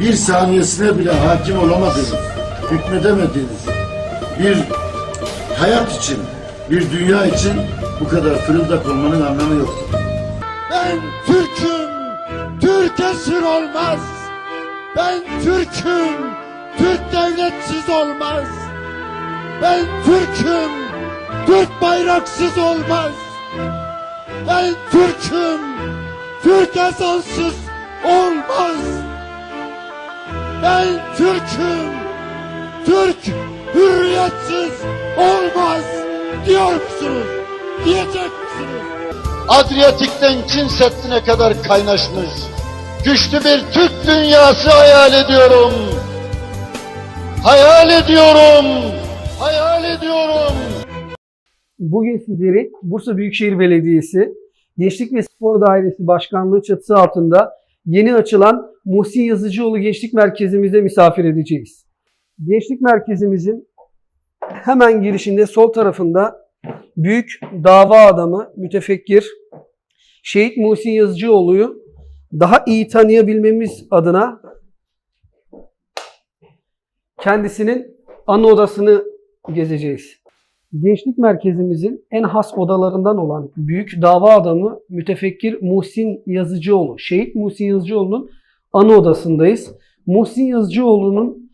bir saniyesine bile hakim olamadığınız, hükmedemediğiniz bir hayat için, bir dünya için bu kadar fırıldak olmanın anlamı yoktur. Ben Türk'üm, Türk esir olmaz. Ben Türk'üm, Türk devletsiz olmaz. Ben Türk'üm, Türk bayraksız olmaz. Ben Türk'üm, Türk ezansız olmaz. Ben Türk'üm, Türk hürriyetsiz olmaz. Diyor musunuz? Diyecek misiniz? Adriyatik'ten Çin Seddi'ne kadar kaynaşmış güçlü bir Türk dünyası hayal ediyorum. Hayal ediyorum. Hayal ediyorum. Bugün sizleri Bursa Büyükşehir Belediyesi Gençlik ve Spor Dairesi Başkanlığı çatısı altında yeni açılan Muhsin Yazıcıoğlu Gençlik Merkezimizde misafir edeceğiz. Gençlik Merkezimizin hemen girişinde sol tarafında büyük dava adamı, mütefekkir Şehit Muhsin Yazıcıoğlu'yu daha iyi tanıyabilmemiz adına kendisinin anı odasını gezeceğiz. Gençlik merkezimizin en has odalarından olan büyük dava adamı mütefekkir Muhsin Yazıcıoğlu, Şehit Muhsin Yazıcıoğlu'nun anı odasındayız. Muhsin Yazıcıoğlu'nun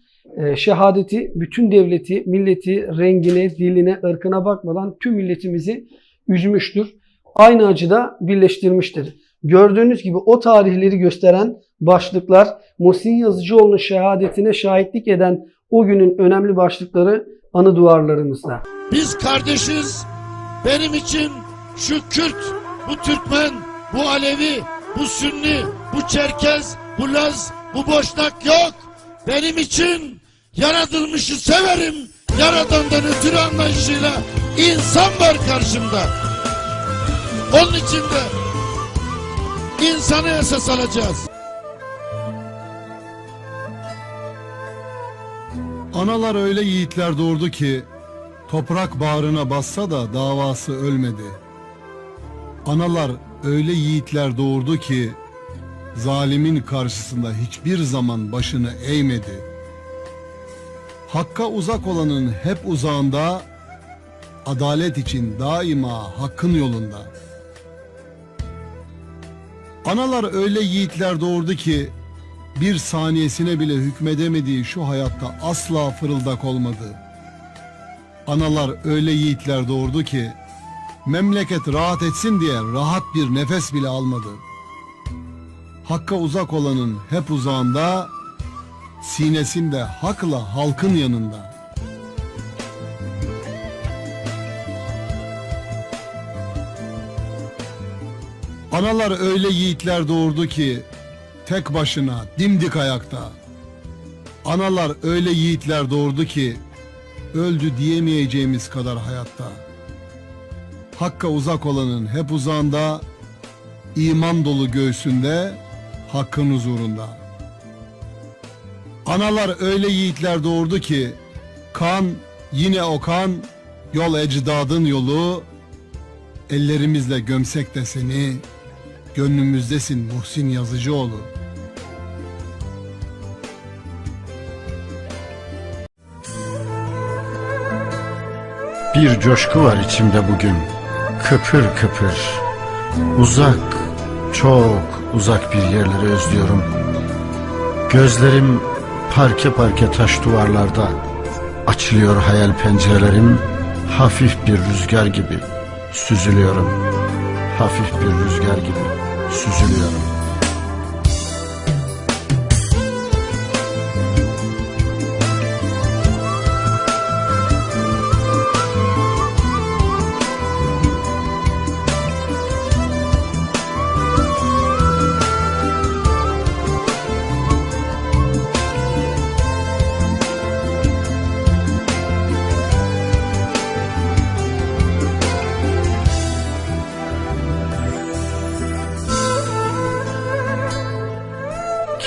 şehadeti bütün devleti, milleti, rengine, diline, ırkına bakmadan tüm milletimizi üzmüştür. Aynı acıda birleştirmiştir. Gördüğünüz gibi o tarihleri gösteren başlıklar, Muhsin Yazıcıoğlu'nun şehadetine şahitlik eden o günün önemli başlıkları anı duvarlarımızda. Biz kardeşiz. Benim için şu Kürt, bu Türkmen, bu Alevi, bu Sünni, bu Çerkez, bu Laz, bu Boşnak yok. Benim için yaratılmışı severim. Yaradandan ötürü anlayışıyla insan var karşımda. Onun için de insanı esas alacağız. Analar öyle yiğitler doğurdu ki toprak bağrına bassa da davası ölmedi. Analar öyle yiğitler doğurdu ki zalimin karşısında hiçbir zaman başını eğmedi. Hakka uzak olanın hep uzağında, adalet için daima hakkın yolunda. Analar öyle yiğitler doğurdu ki bir saniyesine bile hükmedemediği şu hayatta asla fırıldak olmadı. Analar öyle yiğitler doğurdu ki memleket rahat etsin diye rahat bir nefes bile almadı. Hakka uzak olanın hep uzağında, sinesinde hakla halkın yanında. Analar öyle yiğitler doğurdu ki tek başına dimdik ayakta. Analar öyle yiğitler doğurdu ki öldü diyemeyeceğimiz kadar hayatta. Hakka uzak olanın hep uzağında, iman dolu göğsünde, hakkın huzurunda. Analar öyle yiğitler doğurdu ki kan yine o kan, yol ecdadın yolu. Ellerimizle gömsek de seni, gönlümüzdesin Muhsin Yazıcıoğlu. Bir coşku var içimde bugün, kıpır kıpır. Uzak, çok uzak bir yerleri özlüyorum. Gözlerim parke parke taş duvarlarda. Açılıyor hayal pencerelerim, hafif bir rüzgar gibi süzülüyorum. Hafif bir rüzgar gibi süzülüyorum.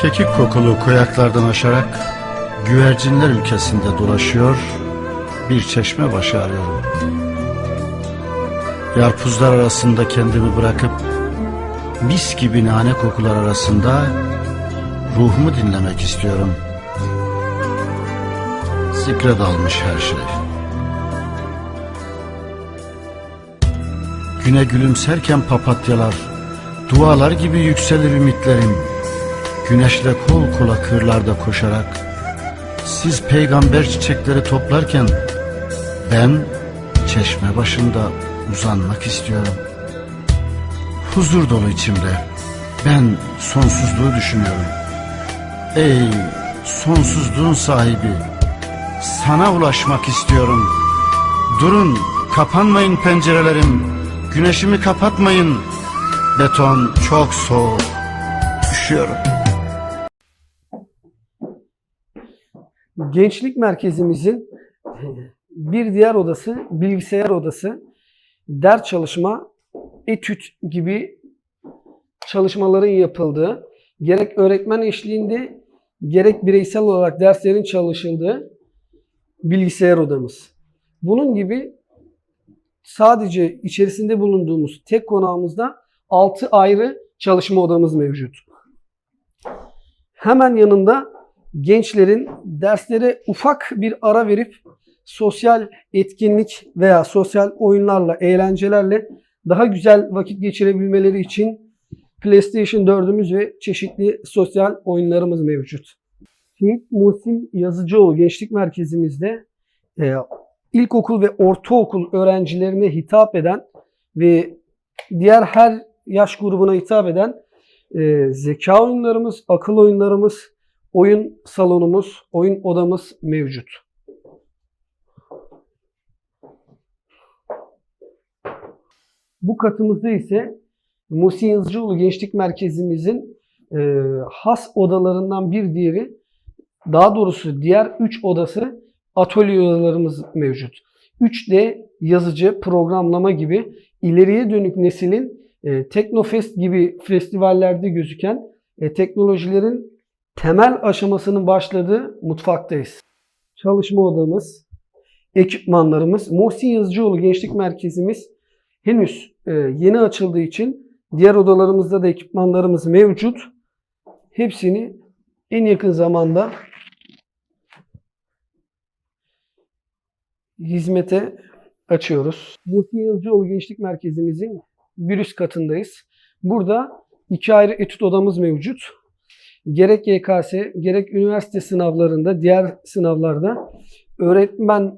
Kekik kokulu koyaklardan aşarak güvercinler ülkesinde dolaşıyor, bir çeşme başı arıyorum. Yarpuzlar arasında kendimi bırakıp mis gibi nane kokular arasında Ruhumu dinlemek istiyorum. Zikre dalmış her şey. Güne gülümserken papatyalar, dualar gibi yükselir ümitlerim. Güneşle kol kola kırlarda koşarak, siz peygamber çiçekleri toplarken, ben çeşme başında uzanmak istiyorum. Huzur dolu içimde, ben sonsuzluğu düşünüyorum. Ey sonsuzluğun sahibi, sana ulaşmak istiyorum. Durun, kapanmayın pencerelerim, güneşimi kapatmayın. Beton çok soğuk, üşüyorum. Gençlik merkezimizin bir diğer odası bilgisayar odası. Ders çalışma, etüt gibi çalışmaların yapıldığı, gerek öğretmen eşliğinde gerek bireysel olarak derslerin çalışıldığı bilgisayar odamız. Bunun gibi sadece içerisinde bulunduğumuz tek konağımızda 6 ayrı çalışma odamız mevcut. Hemen yanında gençlerin derslere ufak bir ara verip sosyal etkinlik veya sosyal oyunlarla, eğlencelerle daha güzel vakit geçirebilmeleri için PlayStation 4'ümüz ve çeşitli sosyal oyunlarımız mevcut. Şehit Muhsin Yazıcıoğlu Gençlik Merkezimizde ilkokul ve ortaokul öğrencilerine hitap eden ve diğer her yaş grubuna hitap eden zeka oyunlarımız, akıl oyunlarımız, oyun salonumuz, oyun odamız mevcut. Bu katımızda ise Muhsin Yazıcıoğlu Gençlik Merkezimizin has odalarından bir diğeri, daha doğrusu diğer 3 odası atölye odalarımız mevcut. 3D yazıcı, programlama gibi ileriye dönük neslin Teknofest gibi festivallerde gözüken teknolojilerin temel aşamasının başladığı mutfaktayız. Çalışma odamız, ekipmanlarımız, Muhsin Yazıcıoğlu Gençlik Merkezimiz henüz yeni açıldığı için diğer odalarımızda da ekipmanlarımız mevcut. Hepsini en yakın zamanda hizmete açıyoruz. Muhsin Yazıcıoğlu Gençlik Merkezimizin bir üst katındayız. Burada 2 ayrı etüt odamız mevcut. Gerek YKS, gerek üniversite sınavlarında, diğer sınavlarda öğretmen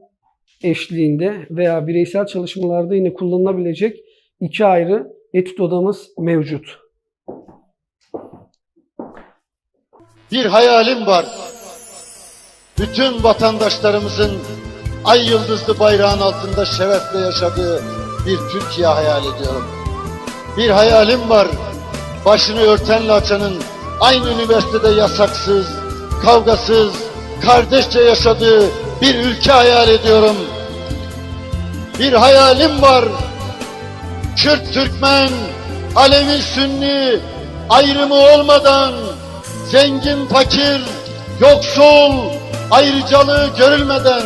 eşliğinde veya bireysel çalışmalarda yine kullanılabilecek 2 ayrı etüt odamız mevcut. Bir hayalim var. Bütün vatandaşlarımızın ay yıldızlı bayrağın altında şerefle yaşadığı bir Türkiye hayal ediyorum. Bir hayalim var. Başını örtenle açanın aynı üniversitede yasaksız, kavgasız, kardeşçe yaşadığı bir ülke hayal ediyorum. Bir hayalim var. Kürt, Türkmen, Alevi, Sünni ayrımı olmadan zengin, fakir, yoksul ayrıcalığı görülmeden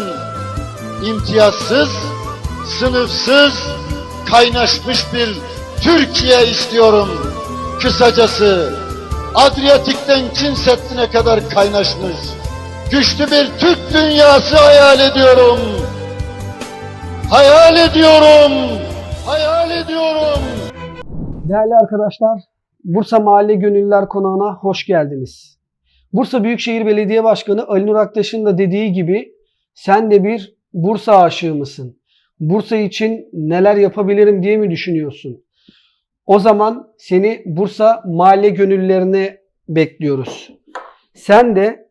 imtiyazsız, sınıfsız kaynaşmış bir Türkiye istiyorum. Kısacası Adriyatik'ten Çin Seddi'ne kadar kaynaşmış güçlü bir Türk dünyası hayal ediyorum. Hayal ediyorum. Hayal ediyorum. Değerli arkadaşlar, Bursa Mahalle Gönüllüler Konağı'na hoş geldiniz. Bursa Büyükşehir Belediye Başkanı Ali Nur Aktaş'ın da dediği gibi sen de bir Bursa aşığı mısın? Bursa için neler yapabilirim diye mi düşünüyorsun? O zaman seni Bursa Mahalle Gönüllülerine bekliyoruz. Sen de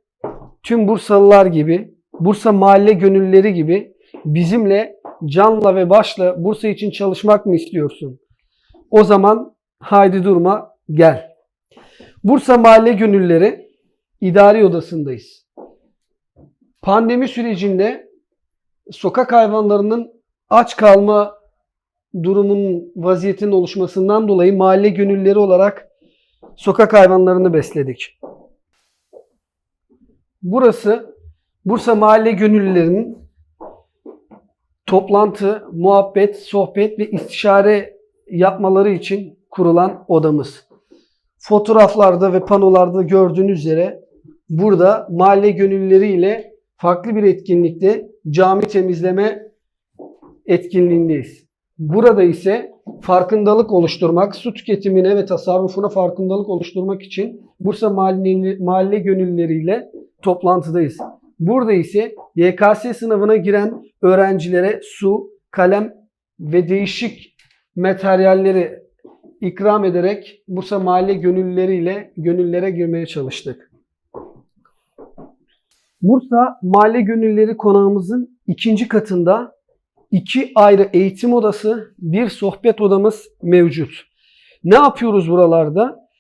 tüm Bursalılar gibi, Bursa Mahalle Gönüllüleri gibi bizimle canla ve başla Bursa için çalışmak mı istiyorsun? O zaman haydi durma, gel. Bursa Mahalle Gönüllüleri İdari Odası'ndayız. Pandemi sürecinde sokak hayvanlarının aç kalma durumunun, vaziyetinin oluşmasından dolayı mahalle gönüllüleri olarak sokak hayvanlarını besledik. Burası Bursa Mahalle Gönüllülerinin toplantı, muhabbet, sohbet ve istişare yapmaları için kurulan odamız. fotoğraflarda ve panolarda gördüğünüz üzere burada mahalle gönüllüleriyle farklı bir etkinlikte cami temizleme etkinliğindeyiz. Burada ise farkındalık oluşturmak, su tüketimine ve tasarrufuna farkındalık oluşturmak için Bursa mahalle gönüllüleriyle toplantıdayız. Burada ise YKS sınavına giren öğrencilere su, kalem ve değişik materyalleri ikram ederek Bursa mahalle gönüllüleriyle gönüllere girmeye çalıştık. Bursa Mahalle Gönüllüleri konağımızın 2. katında 2 ayrı eğitim odası, bir sohbet odamız mevcut. Ne yapıyoruz buralarda?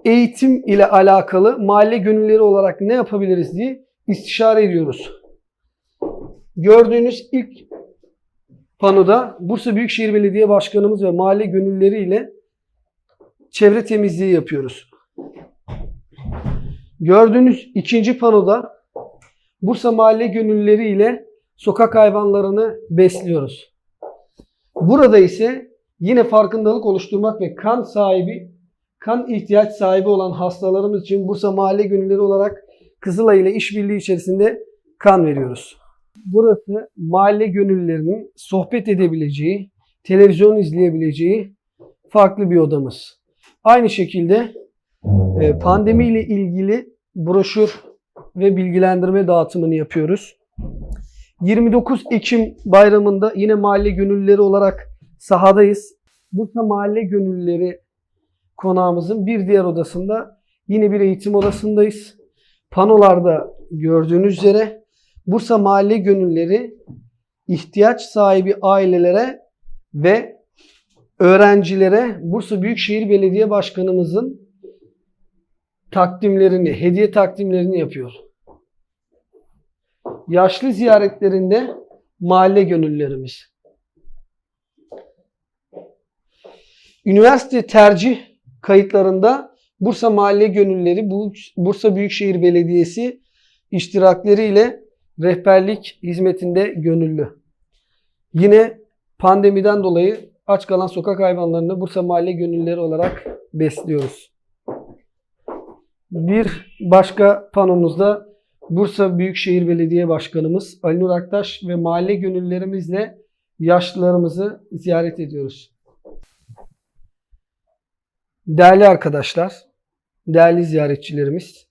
Eğitim ile alakalı mahalle gönüllüleri olarak ne yapabiliriz diye istişare ediyoruz. Gördüğünüz ilk panoda Bursa Büyükşehir Belediye Başkanımız ve mahalle gönüllüleri ile çevre temizliği yapıyoruz. Gördüğünüz ikinci panoda Bursa mahalle gönüllüleri ile sokak hayvanlarını besliyoruz. Burada ise yine farkındalık oluşturmak ve kan ihtiyaç sahibi olan hastalarımız için Bursa mahalle gönüllüleri olarak Kızılay ile işbirliği içerisinde kan veriyoruz. Burası mahalle gönüllülerinin sohbet edebileceği, televizyon izleyebileceği farklı bir odamız. Aynı şekilde pandemi ile ilgili broşür ve bilgilendirme dağıtımını yapıyoruz. 29 Ekim bayramında yine mahalle gönüllüleri olarak sahadayız. Bursa Mahalle Gönüllüleri konağımızın bir diğer odasında yine bir eğitim odasındayız. Panolarda gördüğünüz üzere Bursa Mahalle Gönüllüleri ihtiyaç sahibi ailelere ve öğrencilere Bursa Büyükşehir Belediye Başkanımızın hediye takdimlerini yapıyor. Yaşlı ziyaretlerinde mahalle gönüllülerimiz. Üniversite tercih kayıtlarında Bursa Mahalle Gönüllüleri, Bursa Büyükşehir Belediyesi iştirakleriyle rehberlik hizmetinde gönüllü. Yine pandemiden dolayı aç kalan sokak hayvanlarını Bursa Mahalle Gönüllüleri olarak besliyoruz. Bir başka panomuzda Bursa Büyükşehir Belediye Başkanımız Ali Nur Aktaş ve mahalle gönüllülerimizle yaşlılarımızı ziyaret ediyoruz. Değerli arkadaşlar, değerli ziyaretçilerimiz,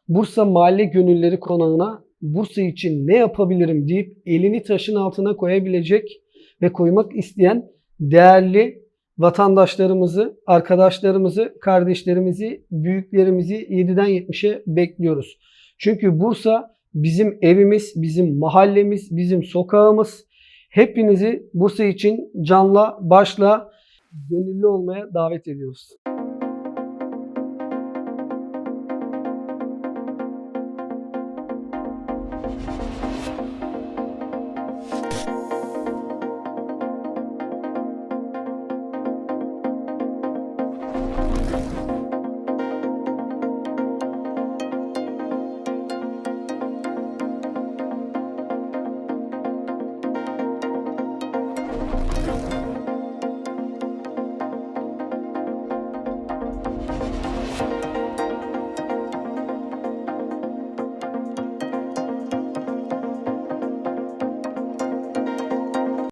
Bursa Mahalle Gönüllüleri Konağı'na Bursa için ne yapabilirim deyip elini taşın altına koyabilecek ve koymak isteyen değerli vatandaşlarımızı, arkadaşlarımızı, kardeşlerimizi, büyüklerimizi 7'den 70'e bekliyoruz. Çünkü Bursa bizim evimiz, bizim mahallemiz, bizim sokağımız. Hepinizi Bursa için canla başla gönüllü olmaya davet ediyoruz.